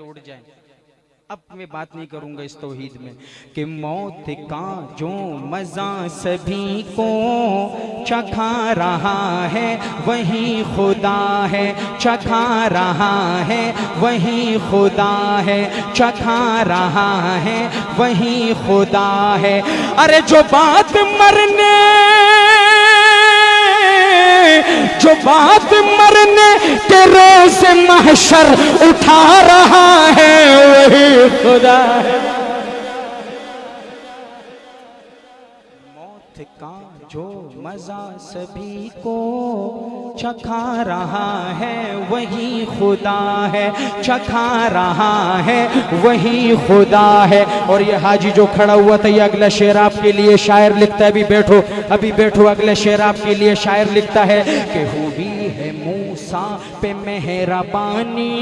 اڑ جائیں. اب میں بات نہیں کروں گا اس توحید میں کہ موت کا جو مزہ سبھی کو چکھا رہا ہے وہی خدا ہے, چکھا رہا ہے وہی خدا ہے, چکھا رہا ہے وہی خدا ہے. ارے جو بات مرنے کے روز محشر اٹھا رہا ہے وہی خدا ہے. موت کا جو مزہ سبھی کو چکھا رہا ہے وہی خدا ہے, چکھا رہا ہے وہی خدا ہے. اور یہ حاجی جو کھڑا ہوا تھا یہ اگلا شعر آپ کے لیے شاعر لکھتا ہے. ابھی بیٹھو اگلا شعر آپ کے لیے شاعر لکھتا ہے کہ ہوئی ہے موسیٰ پہ مہربانی,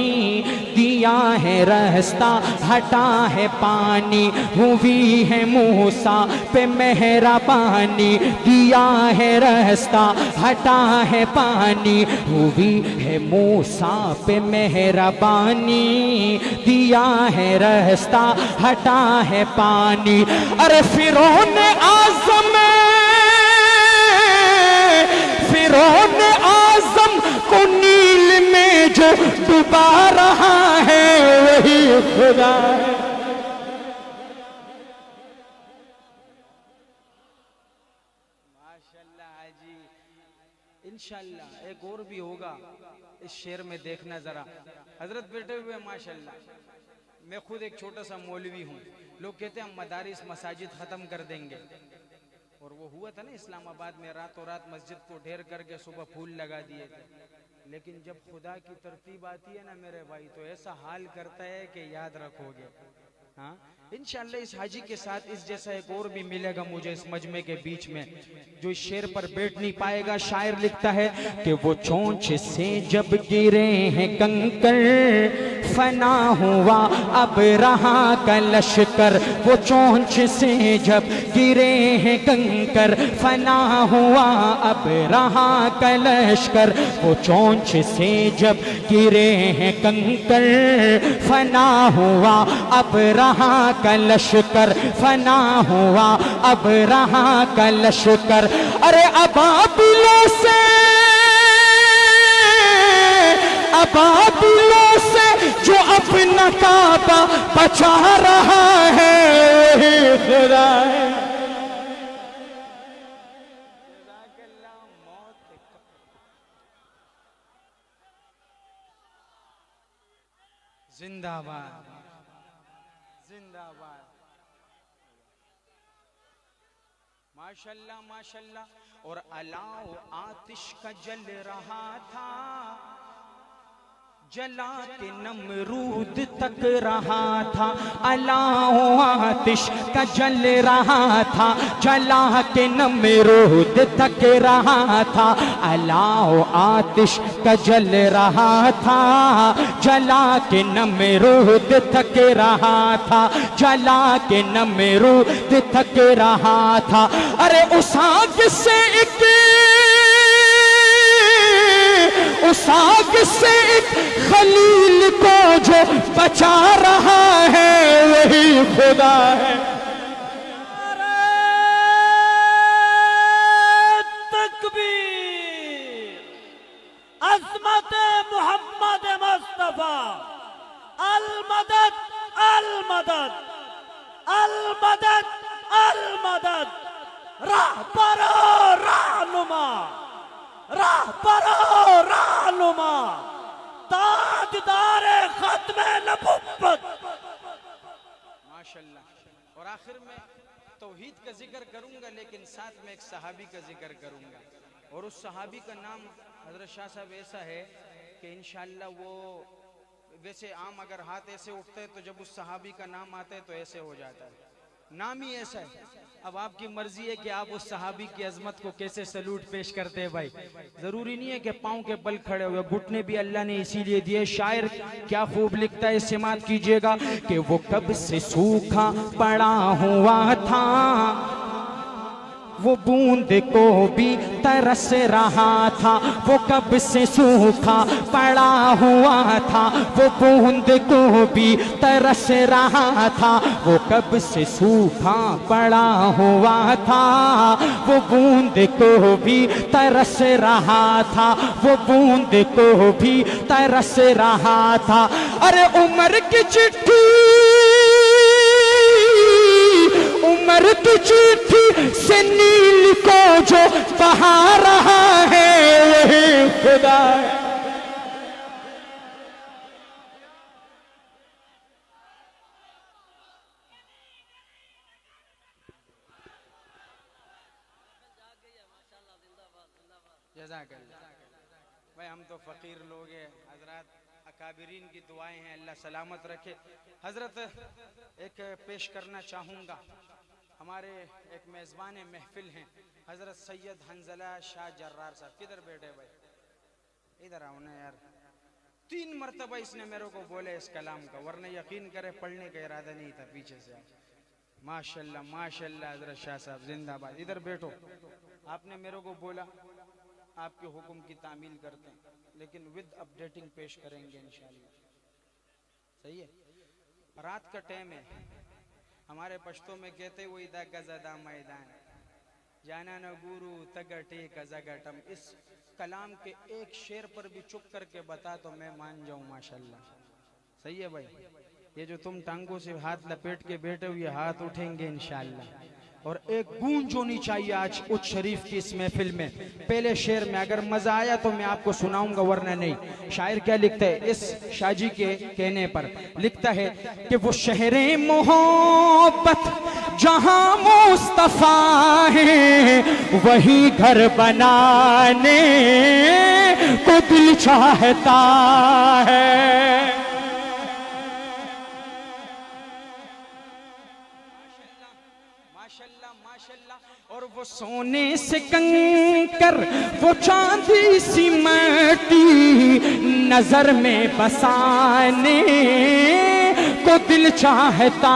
دیا ہے راستہ ہٹا ہے پانی. ہوئی ہے موسیٰ پہ مہربانی, دیا ہے راستہ ہٹا ہے پانی. ہوئی ہے موسیٰ پہ مہربانی, دیا ہے راستہ ہٹا ہے پانی. ارے فرعون اعظم کو نیل میں جو ڈبا رہا ہے وہی خدا ہے. ماشاءاللہ حاجی, انشاءاللہ ایک اور بھی ہوگا اس شعر میں دیکھنا ذرا. حضرت بیٹھے ہوئے ماشاءاللہ. میں خود ایک چھوٹا سا مولوی ہوں. لوگ کہتے ہیں ہم مدارس مساجد ختم کر دیں گے, اور وہ ہوا تھا نا اسلام آباد میں راتوں رات مسجد کو ڈھیر کر کے صبح پھول لگا دیے تھے. لیکن جب خدا کی ترتیب آتی ہے نا میرے بھائی تو ایسا حال کرتا ہے کہ یاد رکھو گے. ہاں انشاءاللہ اس حاجی کے ساتھ اس جیسا ایک اور بھی ملے گا مجھے اس مجمع کے بیچ میں جو اس شعر پر بیٹھ نہیں پائے گا. شاعر لکھتا ہے کہ وہ چونچ سے جب گرے ہیں کنکر فنا ہوا اب رہا کا لشکر. وہ چونچ سے جب گرے ہیں کنکر فنا ہوا اب رہا کا لشکر. وہ چونچ سے جب گرے ہیں کنکر فنا ہوا اب رہا کا لشکر, فنا ہوا اب رہا کا لشکر. ارے ابابیلوں سے جو اپنا کعبہ بچا رہا ہے وہی خدا ہے. زندہ باد, زندہ باد. ماشاءاللہ ماشاءاللہ. اور الاؤ آتش کا جل رہا تھا, جلا کے نمرود تک رہا تھا. الاؤ آتش کا جل رہا تھا, جلا کے نمرود تک رہا تھا. الاؤ آتش کا جل رہا تھا, جلا کے نمرود تک رہا تھا, جلا کے نمرود تک رہا تھا. ارے اس آگ سے ایک خلیل کو جو بچا رہا ہے وہی خدا ہے. تکبیر, عظمت محمد مصطفیٰ, المدد المدد المدد المدد. رہبر و رہنما, رہبر و رہنما, تاجدار ختم نبوت. ماشاءاللہ. اور آخر میں توحید کا ذکر کروں گا لیکن ساتھ میں ایک صحابی کا ذکر کروں گا. اور اس صحابی کا نام حضرت شاہ صاحب ایسا ہے کہ انشاءاللہ وہ ویسے عام اگر ہاتھ ایسے اٹھتے تو جب اس صحابی کا نام آتا ہے تو ایسے ہو جاتا ہے. نام ہی ایسا ہے. اب آپ کی مرضی ہے کہ آپ اس صحابی کی عظمت کو کیسے سلوٹ پیش کرتے ہیں بھائی. ضروری نہیں ہے کہ پاؤں کے بل کھڑے ہوئے, گھٹنے بھی اللہ نے اسی لیے دیے. شاعر کیا خوب لکھتا ہے, سماعت کیجئے گا کہ وہ کب سے سوکھا پڑا ہوا تھا, وہ بوند کو بھی ترس رہا تھا، وہ کب سے سوکھا پڑا ہوا تھا، وہ بوند کو بھی ترس رہا تھا، وہ کب سے سوکھا پڑا ہوا تھا، وہ بوند کو بھی ترس رہا تھا، وہ بوند کو بھی ترس رہا تھا۔ ارے عمر کی چٹھی، عمر کی چٹھی سے نیل کو جو بہا رہا ہے وہی خدا ہے۔ جزاک اللہ بھائی، ہم تو فقیر لوگ ہیں حضرات، اکابرین کی دعائیں ہیں، اللہ سلامت رکھے۔ حضرت ایک پیش کرنا چاہوں گا، ہمارے ایک میزبان محفل ہیں حضرت سید حنظلہ شاہ جرار صاحب، کدھر بیٹھے بھائی؟ ادھر آؤ نا یار۔ 3 مرتبہ اس نے میرے کو بولے اس کلام کا، ورنہ یقین کرے پڑھنے کا ارادہ نہیں تھا پیچھے سے۔ ماشاءاللہ ماشاءاللہ حضرت شاہ صاحب زندہ باد، ادھر بیٹھو۔ آپ نے میرے کو بولا آپ کے حکم کی تعمیل کرتے ہیں، لیکن ود اپڈیٹنگ پیش کریں گے انشاءاللہ، صحیح ہے؟ رات کا ٹائم ہے، ہمارے پشتوں میں کہتے وہ ادا گزدہ میدان جانا نہ گورو تگٹے کزگٹم۔ اس کلام کے ایک شعر پر بھی چپ کر کے بتا تو میں مان جاؤں ماشاءاللہ، صحیح ہے بھائی؟ یہ جو تم ٹانگوں سے ہاتھ لپیٹ کے بیٹھے ہوئے ہاتھ اٹھیں گے انشاءاللہ، اور ایک گونج ہونی چاہیے آج اچ شریف کی اس محفل میں۔ پہلے شعر میں اگر مزہ آیا تو میں آپ کو سناؤں گا، ورنہ نہیں۔ شاعر کیا لکھتا ہے اس شاہ جی کے کہنے پر؟ لکھتا ہے کہ وہ شہر محبت جہاں مصطفیٰ ہے، وہی گھر بنانے کو دل چاہتا ہے۔ اور وہ سونے سے کنکر، وہ چاندی سی مٹی نظر میں بسانے کو دل چاہتا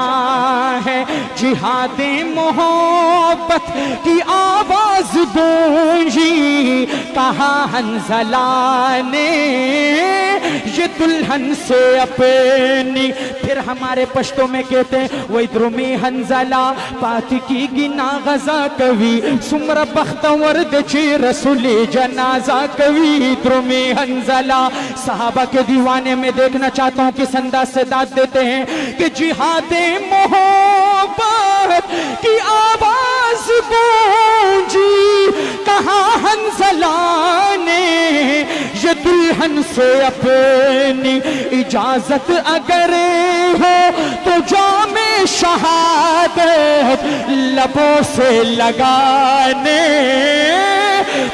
ہے۔ جہاد محبت کی آواز گونجی، کہا حنظلہ نے یہ دلہن سے اپنی۔ پھر ہمارے پشتوں میں کہتے ہیں وَإِدْرُمِي حنظلہ پاتی کی گنا غزہ کوی، سمر بختور دچی رسولی جنازہ کوی۔ درمی حنظلہ صحابہ کے دیوانے میں دیکھنا چاہتا ہوں کس انداز سے داد دیتے ہیں کہ جہاد محبت کی آواز گونجی، کہا حنظلہ نے یہ دلہن سے اپنی اجازت اگر ہو تو جام شہادت لبوں سے لگانے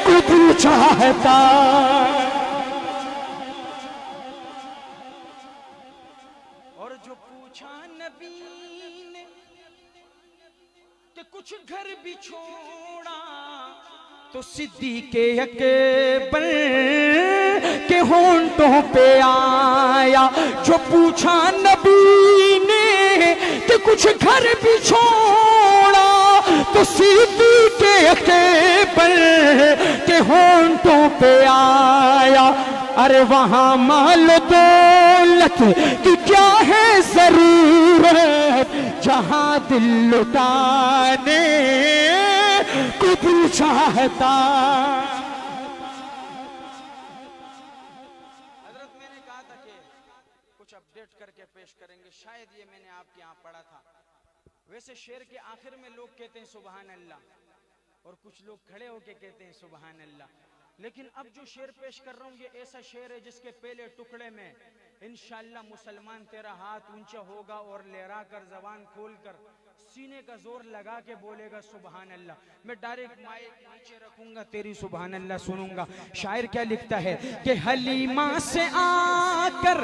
کو دل چاہتا۔ اور جو پوچھا نبی نے کہ کچھ گھر بھی چھوڑا، تو صدیق اکبر کے ہونٹوں پہ آیا۔ جو پوچھا نبی نے کہ کچھ گھر بھی چھوڑا، تو صدیق اکبر کے ہونٹوں پہ آیا۔ ارے وہاں مال و دولت کی کیا ہے ضرورت، جہاں دل لٹانے کو دل چاہتا۔ حضرت میں نے کہا تھا کہ کچھ اپڈیٹ کر کے پیش کریں گے، شاید یہ میں نے آپ کے یہاں پڑھا تھا۔ ویسے شعر کے آخر میں لوگ کہتے ہیں سبحان اللہ، اور کچھ لوگ کھڑے ہو کے کہتے ہیں سبحان اللہ، لیکن اب جو شعر پیش کر رہا ہوں یہ ایسا شعر ہے جس کے پہلے ٹکڑے میں انشاءاللہ مسلمان تیرا ہاتھ اونچا ہوگا اور لہرا کر زبان کھول کر سینے کا زور لگا کے بولے گا سبحان اللہ۔ میں ڈائریکٹ مائک نیچے رکھوں گا، تیری سبحان اللہ سنوں گا۔ شاعر کیا لکھتا ہے کہ حلیمہ سے آ کر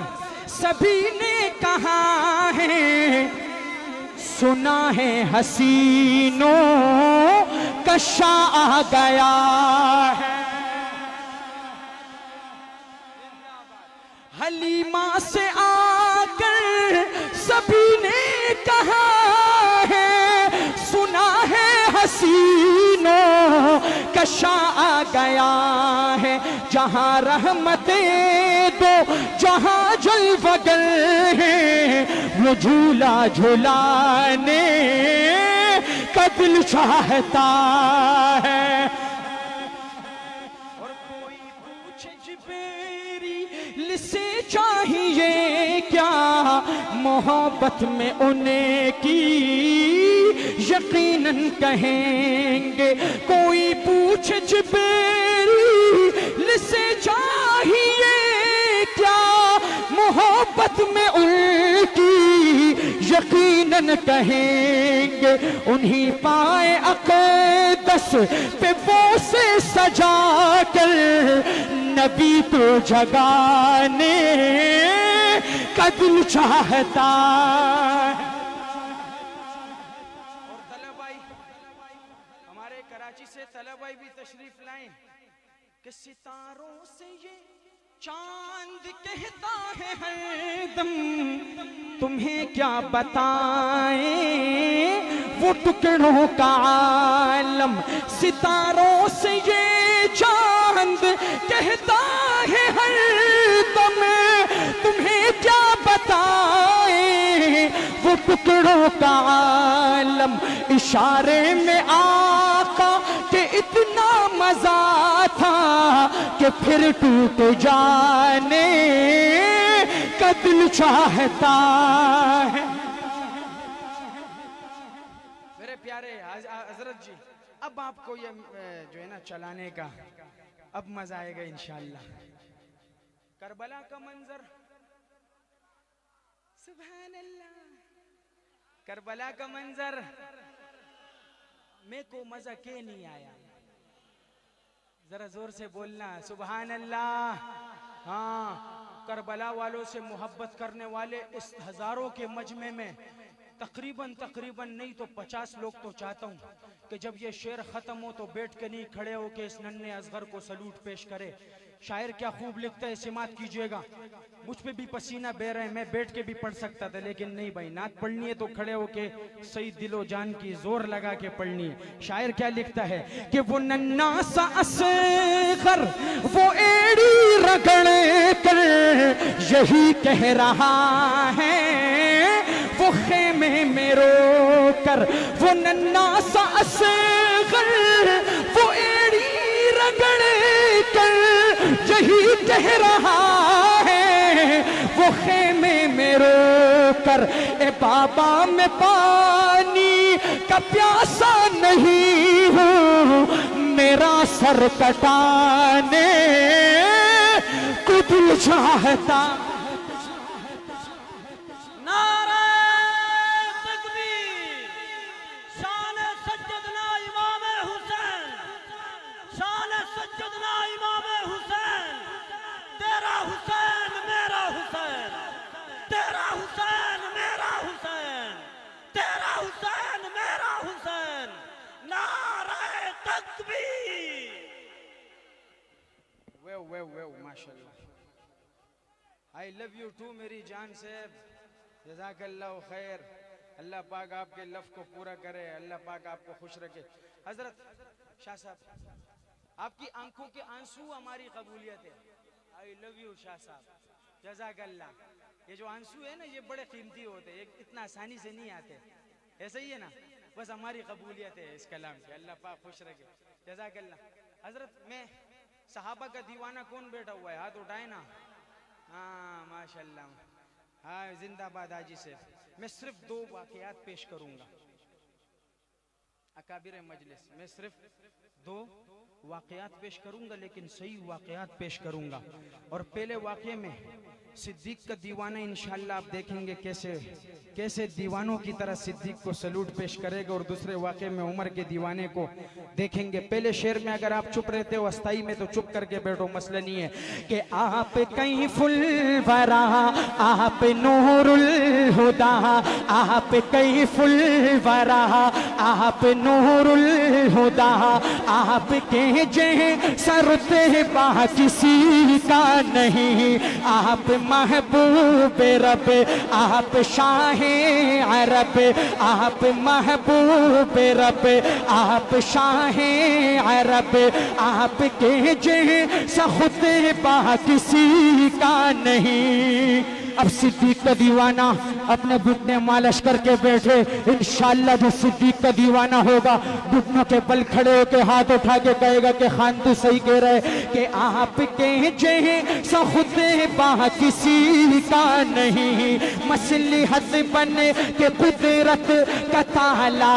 سبھی نے کہا ہے، سنا ہے حسینوں کا شاہ آ گیا ہے۔ حلیمہ سے آ کر سبھی نے کہا ہے، سنا ہے حسینوں بشا آ گیا ہے، جہاں رحمتیں دو جہاں جلوگر ہے، وہ جھولا جھولانے کا دل چاہتا ہے۔ اور کوئی پوچھے جبریل سے چاہیے کیا، محبت میں انہیں کی یقیناً کہیں گے۔ کوئی پوچھے جبریل سے چاہیے کیا، محبت میں ان کی یقیناً کہیں گے۔ انہی پائے اقدس پہ بوسے سجا کر نبی کو جگانے کا دل چاہتا ہے۔ اور طلبائی ہمارے کراچی سے طلبائی بھی تشریف لائیں کہ ستاروں سے یہ چاند کہتا ہے ہر دم تمہیں کیا بتائیں وہ ٹکڑوں کا عالم، ستاروں سے یہ چاند کہتا ہے ہر دم، تمہیں کیا بتائیں وہ ٹکڑوں کا عالم۔ اشارے میں آقا کہ اتنا مزہ تھا کہ پھر ٹوٹ جانے کا دل چاہتا ہے۔ میرے پیارے حضرت جی، اب آپ کو یہ جو ہے نا چلانے کا اب مزہ آئے گا انشاءاللہ۔ کربلا کا منظر، سبحان اللہ، کربلا کا منظر میں کو مزہ کے نہیں آیا؟ ذرا زور سے بولنا سبحان اللہ۔ ہاں، کربلا والوں سے محبت کرنے والے اس ہزاروں کے مجمع میں تقریباً نہیں تو 50 لوگ تو چاہتا ہوں کہ جب یہ شعر ختم ہو تو بیٹھ کے نہیں کھڑے ہو کے اس ننھے اصغر کو سلوٹ پیش کرے۔ شاعر کیا خوب لکھتا ہے، سماعت کیجئے گا۔ مجھ پہ بھی پسینہ بہ رہے ہیں، میں بیٹھ کے بھی پڑھ سکتا تھا لیکن نہیں بھائی، نعت پڑھنی ہے تو کھڑے ہو کے صحیح دل و جان کی زور لگا کے پڑھنی ہے۔ شاعر کیا لکھتا ہے کہ وہ ننھا سا اصغر وہ ایڑی رگڑ کر یہی کہہ رہا ہے، وہ خیمے میں رو کر، وہ ننھا سا اصغر وہ ایڑی رگڑ کر یہی کہہ رہا ہے، وہ خیمے میں رو کر اے بابا میں پانی کا پیاسا نہیں ہوں، میرا سر کٹانے کو دل چاہتا۔ نعرہ تکبیر، شان سیدنا امام حسین، شان سیدنا امام حسین، تیرا حسین میرا حسین، تیرا حسین میرا حسین، تیرا حسین میرا حسین، نعرہ تکبیر۔ ویو ماشاءاللہ، I love you too میری جان صاحب، جزاک اللہ خیر۔ اللہ پاک آپ کے لفظ کو پورا کرے، اللہ پاک آپ کو خوش رکھے۔ حضرت شاہ صاحب، آپ کی آنکھوں کے آنسو ہماری قبولیت ہے۔ I love you شاہ صاحب، جزاک اللہ۔ یہ جو آنسو ہے نا یہ بڑے قیمتی ہوتے ہیں، اتنا آسانی سے نہیں آتے، ایسا ہی ہے نا، بس ہماری قبولیت ہے اس کلام کی، اللہ پاک خوش رکھے، جزاک اللہ۔ حضرت میں صحابہ کا دیوانہ کون بیٹھا ہوا ہے؟ ہاتھ اٹھائے نا۔ ہاں ماشاءاللہ، ہاں زندہ باد حاجی سے۔ میں صرف 2 واقعات پیش کروں گا اکابر مجلس، میں صرف 2 واقعات پیش کروں گا لیکن صحیح واقعات پیش کروں گا۔ اور پہلے واقعے میں صدیق کا دیوانہ انشاءاللہ آپ دیکھیں گے کیسے دیوانوں کی طرح صدیق کو سلوٹ پیش کرے گا، اور دوسرے واقعے میں عمر کے دیوانے کو دیکھیں گے۔ پہلے شعر میں اگر آپ چپ رہتے ہو استائی میں تو چپ کر کے بیٹھو، مسئلہ نہیں ہے۔ کہ آپ کہیں فل ورا، آپ نور الہدا آپ کیف الورا آپ نور الہدا آپ کے جیسا رتبہ کسی کا نہیں آپ محبوب رب آپ شاہ عرب آپ محبوب رب آپ شاہ عرب آپ کے جیسا خطبہ کسی کا نہیں اب صدیق کا دیوانہ اپنے گھٹنے مالش کر کے بیٹھے انشاءاللہ جو صدیق کا دیوانہ ہوگا گھٹنوں کے بل کھڑے ہو کے ہاتھ اٹھا کے کہے گا کہ خان تو صحیح کہہ رہے کہ آپ کے جیسا خطبہ کسی کا نہیں مصلحت بن کے قدرت کا تالا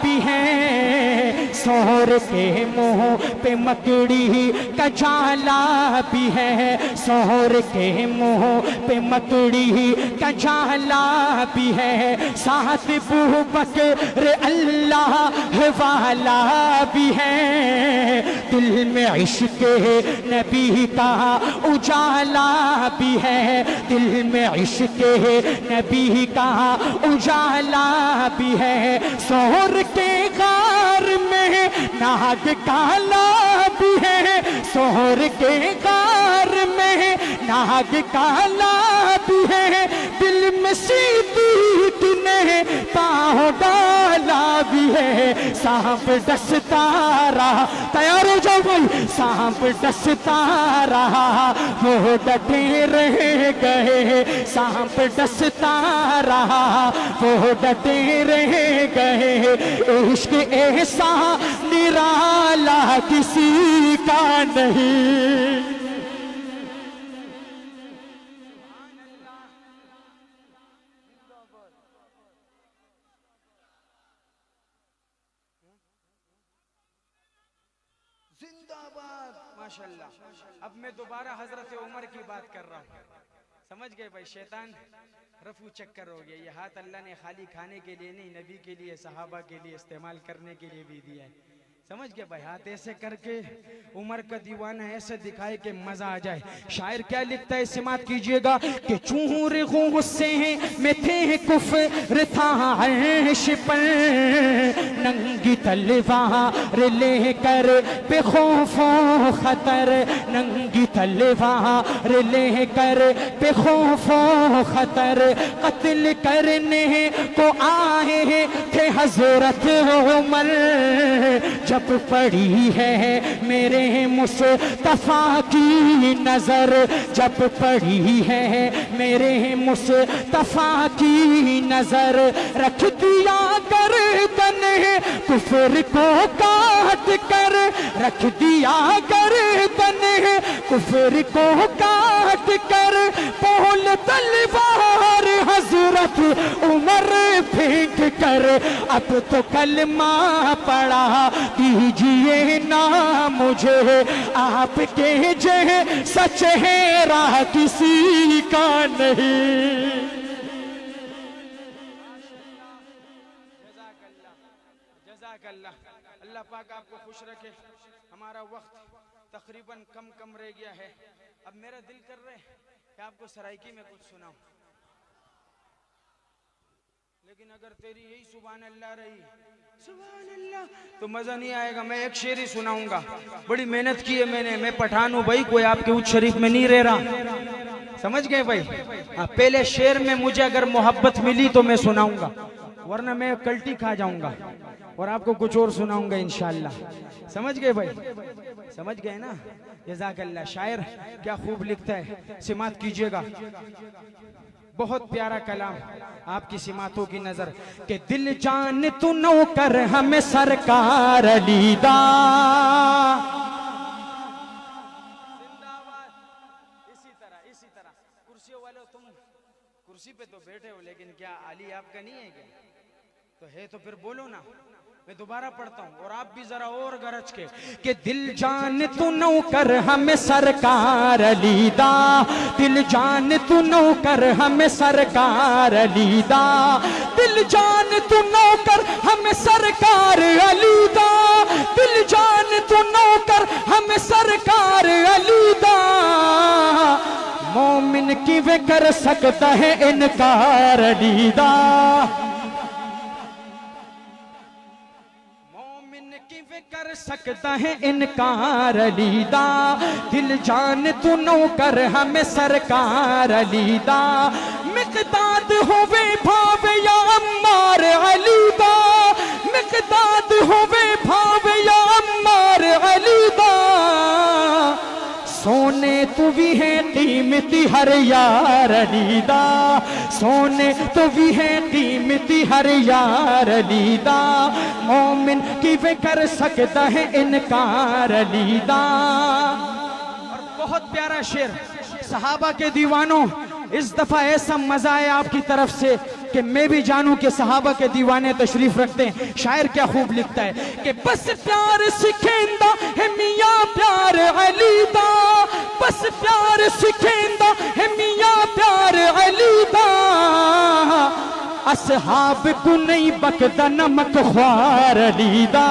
بھی ہے سور کے منہ پہ مکڑی کا جالا بھی ہے سور کے منہ پہ مکڑی کا جالا بھی ہے ساتھ ابو بکر اللہ والا بھی ہے دل میں عشق نبی کا اجالا بھی ہے دل میں عشق نبی کا اجالا بھی ہے سور کے غار میں ناگ کالا بھی ہے سور کے غار میں ناگ کالا بھی ہے دل میں صدیق نے پاؤں ڈالا بھی ہے سانپ ڈستا رہا تیار ہو جاؤ بھائی سانپ ڈستا رہا وہ ڈٹے رہ گئے سانپ ڈستا رہا وہ ڈٹے رہ گئے عشق ایسا نرالا کسی کا نہیں ماشاءاللہ اب میں دوبارہ حضرت عمر کی بات کر رہا ہوں سمجھ گئے بھائی شیطان رفو چکر ہو گیا یہ ہاتھ اللہ نے خالی کھانے کے لیے نہیں نبی کے لیے صحابہ کے لیے استعمال کرنے کے لیے بھی دیا ہے سمجھ گئے بھائی ہاتھ ایسے کر کے عمر کا دیوانہ ایسے دکھائے کہ مزہ آ جائے شاعر کیا لکھتا ہے سماعت کیجئے گا کہ چور غصے میں تھے کفر تھا عرش پر ننگی تلوار لے کر بے خوف و خطر ننگی تلوار لے کر بے خوف و خطر قتل کرنے کو آئے تھے حضرت عمر جب پڑی ہے میرے مصطفیٰ کی نظر جب پڑی ہے میرے مصطفیٰ کی نظر رکھ دیا گردن کفر کو کاٹ کر رکھ دیا گردن کفر کو کاٹ کر پول تلوار حضرت عمر پھینک کر اب تو کلمہ پڑھا دیجئے نا مجھے آپ کے جیسا چہرہ کسی کا نہیں جزاک اللہ اللہ پاک آپ کو خوش رکھے ہمارا وقت تقریباً کم رہ گیا ہے اب میرا دل کر رہے کہ آپ کو سرائکی میں کچھ سناؤں لیکن اگر تیری یہی سبحان اللہ رہی سبحان اللہ تو مزہ نہیں آئے گا میں ایک شعر ہی سناؤں گا بڑی محنت کی ہے میں پٹھان ہوں بھائی کوئی آپ کے اونچ شریف میں نہیں رہ رہا سمجھ گئے بھائی پہلے شعر میں مجھے اگر محبت ملی تو میں سناؤں گا ورنہ میں کلٹی کھا جاؤں گا اور آپ کو کچھ اور سناؤں گا انشاءاللہ سمجھ گئے بھائی سمجھ گئے نا جزاک اللہ شاعر کیا خوب لکھتا ہے سماعت کیجئے گا بہت پیارا کلام آپ کی سماعتوں کی نظر کہ دل جان تو نوکر ہمیں سرکار علی دا اسی طرح کرسیوں والوں تم کرسی پہ تو بیٹھے ہو لیکن کیا علی آپ کا نہیں ہے کیا تو ہے تو پھر بولو نا میں دوبارہ پڑھتا ہوں اور آپ بھی ذرا اور گرج کے کہ دل جان تو نوکر ہمیں سرکار علی دا دل جان تو نوکر ہمیں سرکار علی دا دل جان تو نوکر ہمیں سرکار علی دا دل جان تو نوکر ہمیں سرکار علی دا مومن مومن کی وہ کر سکتا ہے انکار علیدہ مومن کی وہ کر سکتا ہے انکار علیدہ دل جان تو نوکر ہمیں سرکار علیدہ مقداد ہوئے بھاوے یا عمار علیدہ مقداد ہوئے بھاوے یا عمار علیدہ سونے تو بھی ہے قیمتی ہر یار علیدہ سونے تو بھی ہے قیمتی ہر یار علیدہ مومن کی وہ کر سکتا ہے انکار علیدہ اور بہت پیارا شعر صحابہ کے دیوانوں اس دفعہ ایسا مزہ ہے آپ کی طرف سے کہ میں بھی جانوں کہ صحابہ کے دیوانے تشریف رکھتے ہیں شاعر کیا خوب لکھتا ہے کہ بس پیار سکھیندہ ہے میاں پیار علیدہ بس پیار سکھیندہ ہے میاں پیار علیدہ اصحاب کو نہیں بکدا نمک خوار علیدہ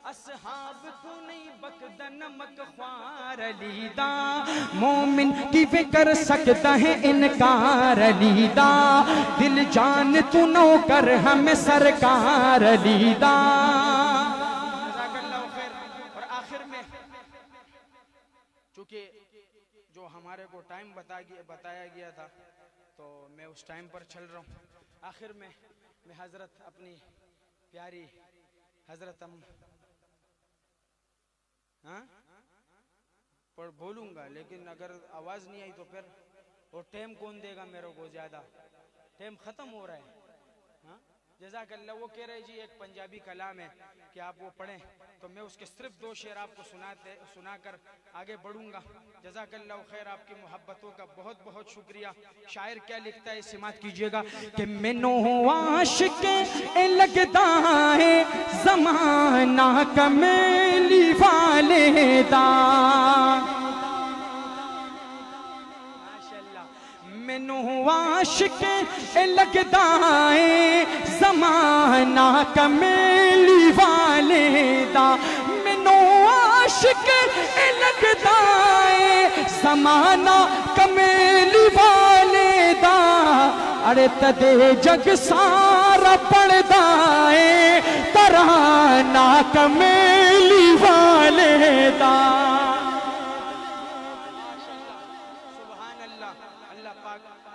اصحاب کو نہیں بکدا نمک خوار علیدہ مومن کی وہ کر سکتا ہے انکار علیدہ دل جان تو نوکر ہمیں سرکار علیدہ جزاک اللہ خیر اور آخر میں چونکہ جو ہمارے کو ٹائم بتایا گیا تھا تو میں اس ٹائم پر چل رہا ہوں آخر میں حضرت اپنی پیاری حضرت پر بولوں گا لیکن اگر آواز نہیں آئی تو پھر وہ ٹائم کون دے گا میرے کو زیادہ ٹائم ختم ہو رہا ہے جزاک اللہ وہ کہہ رہے جی ایک پنجابی کلام ہے کہ آپ وہ پڑھیں تو میں اس کے صرف 2 شعر آپ کو سنا کر آگے بڑھوں گا جزاک اللہ خیر آپ کی محبتوں کا بہت بہت شکریہ شاعر کیا لکھتا ہے سماعت کیجئے گا کہ منو عاشق لگتا ہے زمانہ کمیلی والے دا منو عاشق لگتا ہے زمانہ کمیلی والے دا منو عاشق لگتا ہے زمانہ کمیلی والے دا اڑے تدے جگ سارا پڑھدا ہے ترانہ کمیلی والے دا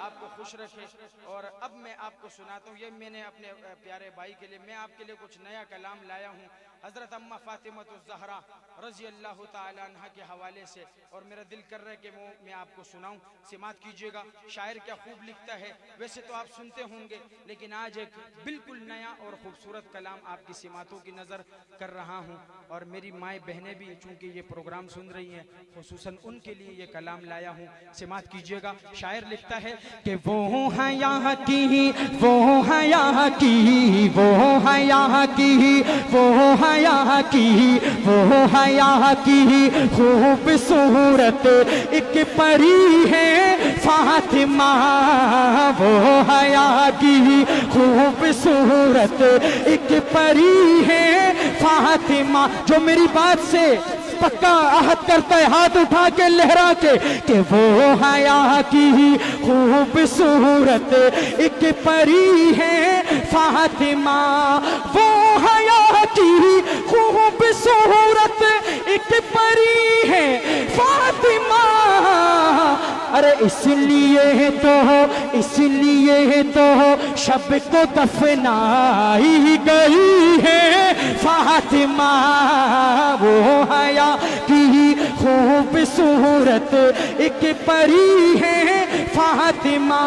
آپ کو خوش رکھے اور اب میں آپ کو سناتا ہوں یہ میں نے اپنے پیارے بھائی کے لیے میں آپ کے لیے کچھ نیا کلام لایا ہوں حضرت اماں فاطمۃ الزہرا رضی اللہ تعالی عنہ کے حوالے سے اور میرا دل کر رہا ہے کہ میں آپ کو سناؤں سماعت کیجئے گا شاعر کیا خوب لکھتا ہے ویسے تو آپ سنتے ہوں گے لیکن آج ایک بالکل نیا اور خوبصورت کلام آپ کی سماعتوں کی نظر کر رہا ہوں اور میری مائیں بہنیں بھی چونکہ یہ پروگرام سن رہی ہیں خصوصاً ان کے لیے یہ کلام لایا ہوں سماعت کیجئے گا شاعر لکھتا ہے کہ وہ حیا کی وہ حیا کی وہ حیا کی وہ حیا کی وہ حیا کی خوبصورت ایک پری ہے فاطمہ وہ حیا کی خوبصورت ایک پری ہے فاطمہ جو میری بات سے پکا عہد کرتا ہے ہاتھ اٹھا کے لہرا کے کہ وہ حیا کی خوبصورت ایک پری ہے فاطمہ وہ حیا کی خوبصورت ایک پری ہے فاطمہ ارے اس لیے تو شب کو دفنائی گئی ہے فاطمہ وہ حیا کی خوبصورت ایک پری ہے فاطمہ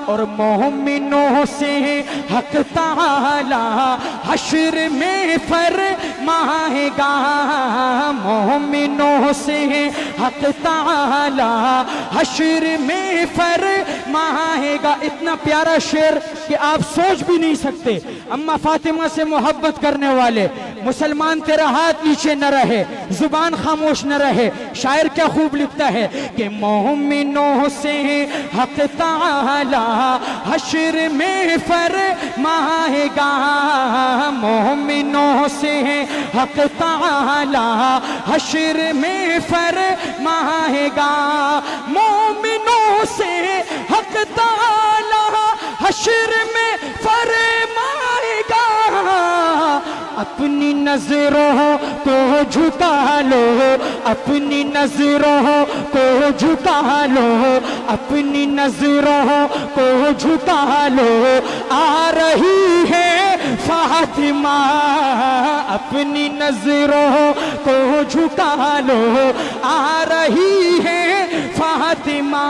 اور مومنوں سے حق تعالی حشر میں فرمائے گا مومنوں سے حق تعالی حشر میں فرمائے گا اتنا پیارا شعر کہ آپ سوچ بھی نہیں سکتے اماں فاطمہ سے محبت کرنے والے مسلمان تیرا ہاتھ نیچے نہ رہے، زبان خاموش نہ رہے. شاعر کیا خوب لکھتا ہے کہ مومنوں سے حق تعالی حشر میں فرمائے گا، مومنوں سے حق تعالی حشر میں فرمائے گا، مومنوں سے حق تعالی حشر میں فرمائے گا. اپنی نظروں کو جھکا لو، اپنی نظروں کو جھکا لو، اپنی نظروں کو جھکا لو، آ رہی ہے فاطمہ. اپنی نظروں کو جھکا لو، آ رہی ہے فاطمہ.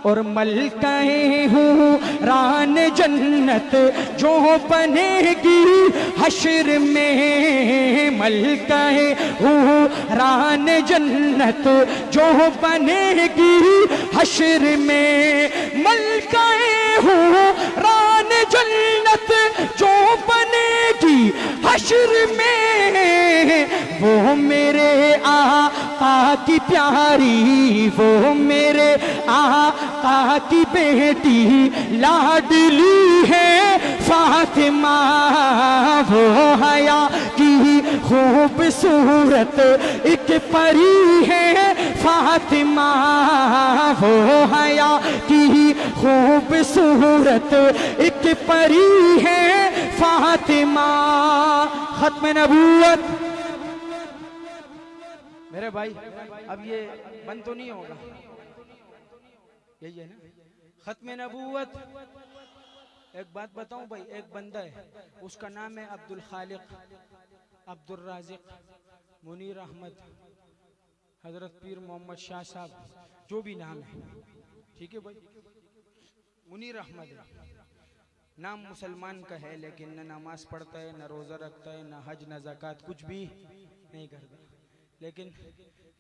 اور ملکہ حوران جنت جو بنے گی حشر میں، ملکہ حوران جنت جو بنے گی حشر میں، ملکہ حوران جنت جو بنے گی حشر میں، وہ میرے آقا کی پیاری، وہ میرے آقا کی بیٹی لاڈلی ہے فاطمہ. وہ حیا کی خوبصورت ایک پری ہے فاطمہ، وہ حیا کی خوبصورت ایک پری ہے فاطمہ. ختم نبوت. میرے بھائی اب یہ بند تو نہیں ہوگا، یہی ہے نا ختم نبوت. ایک بات بتاؤں بھائی، ایک بندہ ہے اس کا نام ہے عبد الخالق، عبد الرازق، منیر احمد، حضرت پیر محمد شاہ صاحب، جو بھی نام ہے، ٹھیک ہے بھائی. منیر احمد ہے نام، مسلمان کا ہے لیکن نہ نماز پڑھتا ہے، نہ روزہ رکھتا ہے، نہ حج، نہ زکوٰۃ، کچھ بھی نہیں کرتا. لیکن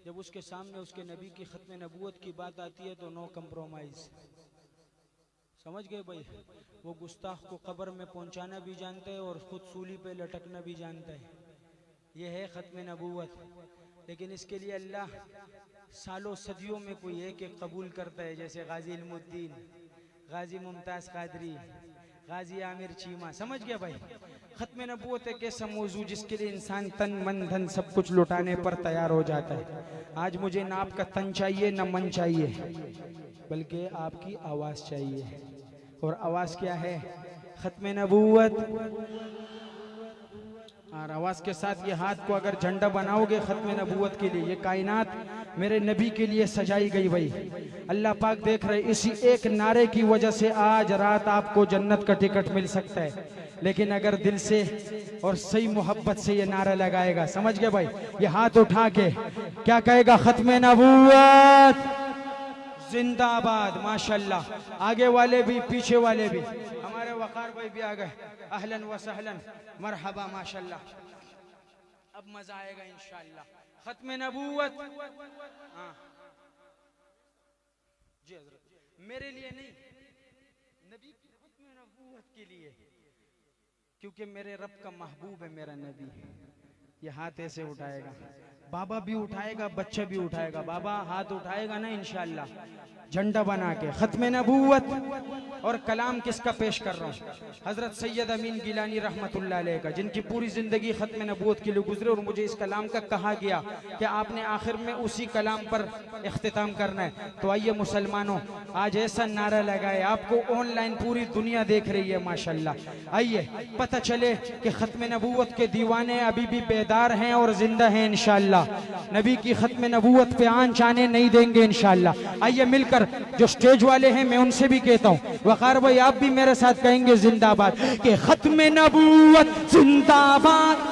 جب اس کے سامنے اس کے نبی کی ختم نبوت کی بات آتی ہے تو نو کمپرومائز. سمجھ گئے بھائی؟ وہ گستاخ کو قبر میں پہنچانا بھی جانتا ہے اور خود سولی پہ لٹکنا بھی جانتا ہے. یہ ہے ختم نبوت. لیکن اس کے لیے اللہ سالوں صدیوں میں کوئی ایک ایک قبول کرتا ہے، جیسے غازی علم الدین، غازی ممتاز قادری، غازی عامر چیمہ. سمجھ گیا بھائی؟ ختم نبوت ایک ایسا موضوع جس کے لیے انسان تن من دھن سب کچھ لٹانے پر تیار ہو جاتا ہے. آج مجھے نہ آپ کا تن چاہیے نہ من چاہیے، بلکہ آپ کی آواز چاہیے. اور آواز کیا ہے؟ ختم نبوت. اور آواز کے ساتھ یہ ہاتھ کو اگر جھنڈا بناؤ گے ختم نبوت کے لیے، یہ کائنات میرے نبی کے لیے سجائی گئی بھائی. اللہ پاک دیکھ رہے، اسی ایک نعرے کی وجہ سے آج رات آپ کو جنت کا ٹکٹ مل سکتا ہے. لیکن اگر دل سے اور صحیح محبت سے یہ نعرہ لگائے گا، سمجھ گئے بھائی؟ یہ ہاتھ اٹھا کے کیا کہے گا؟ ختم نبوت زندہ آباد. ماشاءاللہ آگے والے بھی پیچھے والے بھی. ہمارے وقار بھائی بھی آ گئے، اہلاً و سہلاً، مرحبا. ماشاءاللہ اب مزہ آئے گا انشاءاللہ. ختم نبوت. ہاں جی حضرت، میرے لیے نہیں، نبی کی ختم نبوت کے لیے، کیونکہ میرے رب کا محبوب ہے میرا نبی. یہ ہاتھ ایسے اٹھائے گا، بابا بھی اٹھائے گا، بچہ بھی اٹھائے گا. بابا ہاتھ اٹھائے گا نا انشاءاللہ، جھنڈا بنا کے. ختم نبوت. اور کلام کس کا پیش کر رہا ہوں؟ حضرت سید امین گیلانی رحمت اللہ علیہ کا، جن کی پوری زندگی ختم نبوت کے لیے گزرے. اور مجھے اس کلام کا کہا گیا کہ آپ نے آخر میں اسی کلام پر اختتام کرنا ہے. تو آئیے مسلمانوں، آج ایسا نعرہ لگائے، آپ کو آن لائن پوری دنیا دیکھ رہی ہے ماشاءاللہ. آئیے پتہ چلے کہ ختم نبوت کے دیوانے ابھی بھی بیدار ہیں اور زندہ ہیں انشاءاللہ. نبی کی ختم نبوت پہ آنچ آنے نہیں دیں گے انشاءاللہ. آئیے مل کر، جو سٹیج والے ہیں میں ان سے بھی کہتا ہوں، وقار بھائی آپ بھی میرے ساتھ کہیں گے زندہ آباد، کہ ختم نبوت زندہ آباد.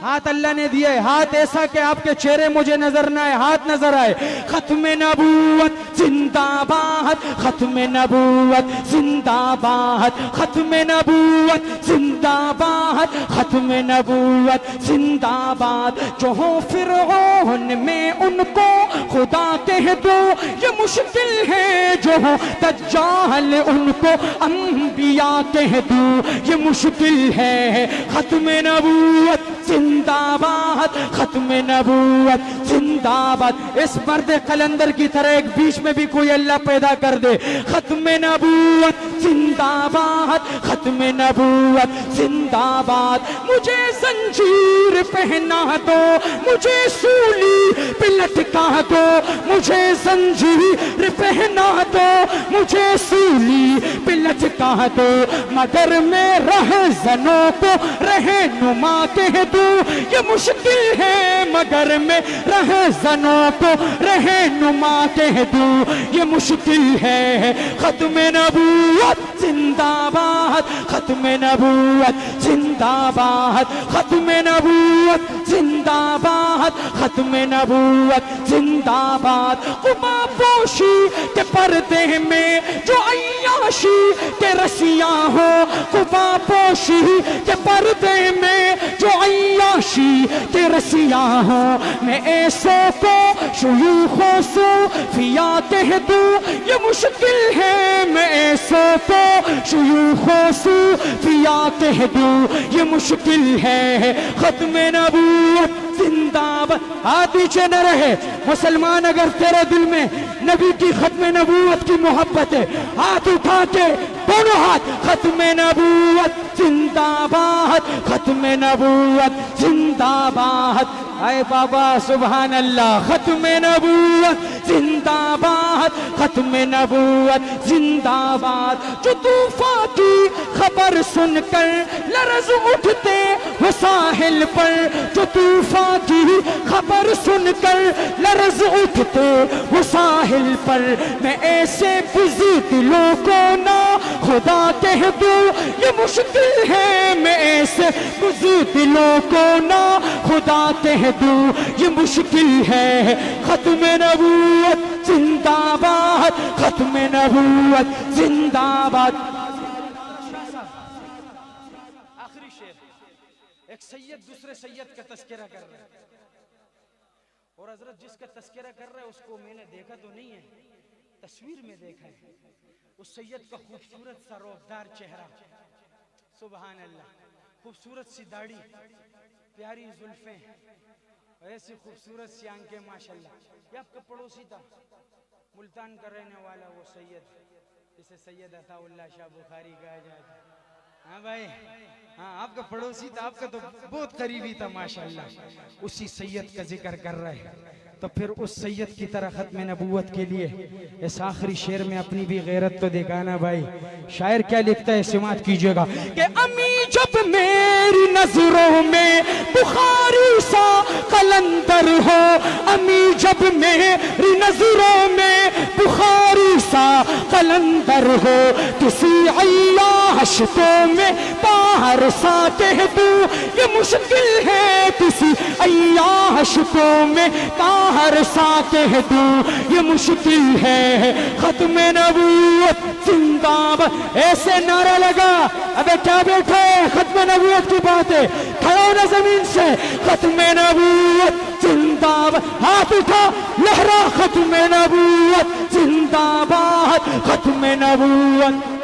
ہاتھ اللہ نے دیا ہے، ہاتھ ایسا کہ آپ کے چہرے مجھے نظر نہ آئے، ہاتھ نظر آئے. ختم نبوت زندہ باد ختم نبوت زندہ باد ختم نبوت زندہ باد ختم نبوت زندہ باد جو ہو فرعون میں ان کو خدا کہہ دو یہ مشکل ہے جو ہو دجال ان کو انبیاء کہہ دو یہ مشکل ہے ختم نبوت زندہ باد ختم نبوت زندہ باد اس مرد قلندر کی طرح ایک بیچ میں بھی کوئی اللہ پیدا کر دے ختم نبوت زندہ باد ختم نبوت زندہ باد مجھے زنجیر پہنا دو مجھے سولی پہ لٹکا دو مجھے زنجیر پہنا دو مجھے سولی پہ لٹکا دو مگر میں رہزنوں کو رہنما کہہ دوں یہ مشکل ہے مگر میں رہزنوں کو رہنما کہہ دوں یہ مشکل ہے ختم نبوت زندہ باد ختم نبوت زندہ باد ختم نبوت زندہ باد ختم نبوت زندہ باد قبا پوشی کے پردے میں جو عیاشی کے رسیاں ہو قبا پوشی کے پردے میں جو عیاشی کے رسیاں ہو میں ایسوں کو شیوخوں صوفیاء کہہ دوں یہ مشکل ہے میں ایسوں کو شیوخوں صوفیاء کہہ دوں یہ مشکل ہے ختم نبوت زندہ باد ہاتھ نیچے نہ رہے مسلمان اگر تیرے دل میں نبی کی ختم نبوت کی محبت ہے ہاتھ اٹھا کے دونوں ہاتھ ختم نبوت زندہ باد ختم نبوت زندہ باد اے بابا سبحان اللہ ختم نبوت زندہ باد ختم نبوت زندہ باد جو طوفان کی خبر سن کر لرز اٹھتے وہ ساحل پر جو طوفان کی خبر سن کر لرز اٹھتے وہ ساحل پر میں ایسے بزی دلوں کو نہ خدا کہہ دوں یہ مشکل ہے میں ایسے بزی دلوں کو نہ خدا کہہ دوں یہ مشکل ہے ختم نبوت زندہ باد ختم نبوت زندہ باد آخری شعر ایک سید دوسرے سید کا تذکرہ کر رہا ہے اور حضرت جس کا تذکرہ کر رہا ہے اس کو میں نے دیکھا تو نہیں ہے تصویر میں دیکھا ہے اس سید کا خوبصورت سا روبدار چہرہ سبحان اللہ خوبصورت سی داڑھی پیاری زلفیں ایسی خوبصورت سی آنکھیں ماشاءاللہ یہ آپ کا پڑوسی تھا ملتان کا رہنے والا وہ سید جسے سید عطا اللہ شاہ بخاری کہا جاتا ہے ہاں بھائی ہاں آپ کا پڑوسی تھا آپ کا تو بہت قریبی تھا ماشاءاللہ اسی سید کا ذکر کر رہے ہیں تو پھر اس سید کی طرح ختم نبوت کے لیے اس آخری شعر میں اپنی بھی غیرت تو دکھانا بھائی شاعر کیا لکھتا ہے سماعت کیجئے گا کہ امی جب میری نظروں میں بخاری سا قلندر ہو امی جب میری نظروں میں بخاری سا قلندر ہو کسی عیاش کو میں باہر سا کہہ دوں یہ مشکل ہے کسی عیاش کو میں باہر سا کہہ دوں یہ مشکل ہے ختم نبوت زندہ باد ایسے نعرہ لگا ابے کیا بیٹھا ہے ختم نبوت کی بات ہے کھڑو نا زمین سے ختم نبوت زندہ باد ہاتھ اٹھا لہرا ختم نبوت زندہ باد ختم نبوت